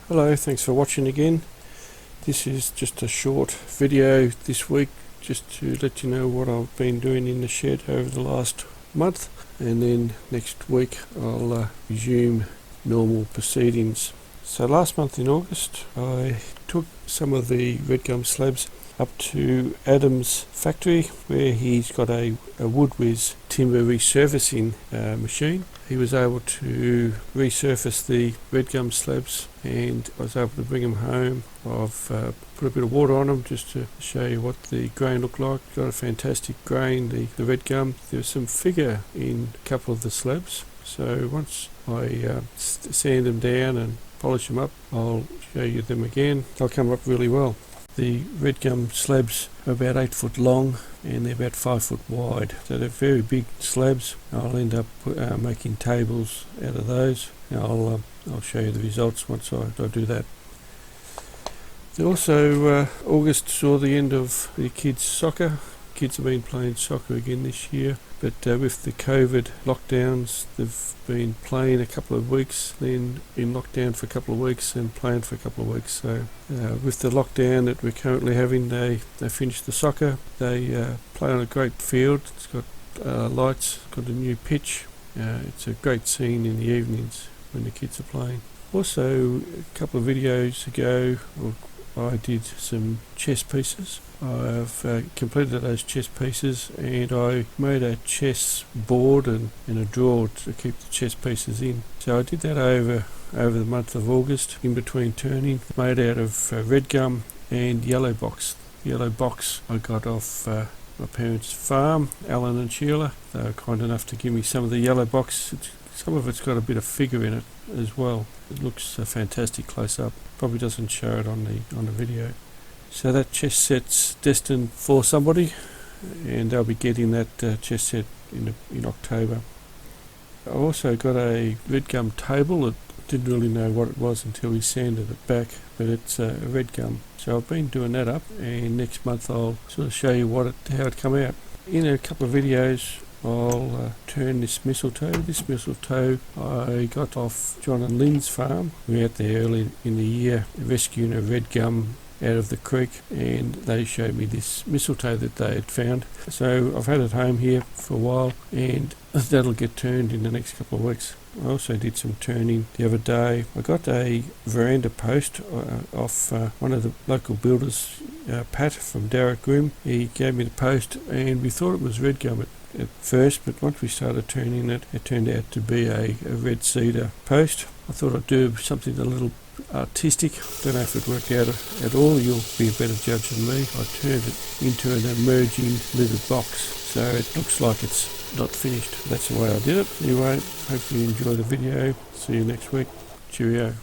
Hello, thanks for watching again. This is just a short video this week just to let you know what I've been doing in the shed over the last month, and then next week I'll resume normal proceedings. So last month in August I took some of the red gum slabs up to Adam's factory where he's got a wood-whiz timber resurfacing machine. He was able to resurface the red gum slabs and I was able to bring them home. I've put a bit of water on them just to show you what the grain looked like. Got a fantastic grain, the red gum. There's some figure in a couple of the slabs, so once I sand them down and polish them up, I'll show you them again. They'll come up really well. The red gum slabs are about 8 foot long and they're about 5 foot wide, so they're very big slabs. I'll end up making tables out of those. I'll show you the results once I do that. Also, August saw the end of the kids' soccer. Kids have been playing soccer again this year, but with the COVID lockdowns they've been playing a couple of weeks, then in lockdown for a couple of weeks and playing for a couple of weeks. So with the lockdown that we're currently having, they finished the soccer. They play on a great field. It's got lights, got a new pitch. It's a great scene in the evenings when the kids are playing. Also, a couple of videos ago I did some chess pieces. I've completed those chess pieces and I made a chess board and a drawer to keep the chess pieces in. So I did that over the month of August in between turning, made out of red gum and yellow box. Yellow box I got off my parents' farm, Alan and Sheila. They were kind enough to give me some of the yellow box. Some of it's got a bit of figure in it as well. It looks fantastic close up. Probably doesn't show it on the video. So that chess set's destined for somebody, and they'll be getting that chess set in October. I also got a red gum table. I didn't really know what it was until we sanded it back, but it's a red gum. So I've been doing that up, and next month I'll sort of show you how it come out. In a couple of videos I'll turn this mistletoe. This mistletoe I got off John and Lynn's farm. We were out there early in the year rescuing a red gum out of the creek, and they showed me this mistletoe that they had found. So I've had it home here for a while and that'll get turned in the next couple of weeks. I also did some turning the other day. I got a veranda post off one of the local builders, Pat from Darrick Groom. He gave me the post and we thought it was red gum at first, but once we started turning it, it turned out to be a red cedar post. I thought I'd do something a little artistic. Don't know if it worked out at all. You'll be a better judge than me. I turned it into an emerging lidded box, so it looks like it's not finished. That's the way I did it. Anyway, hope you enjoy the video. See you next week. Cheerio.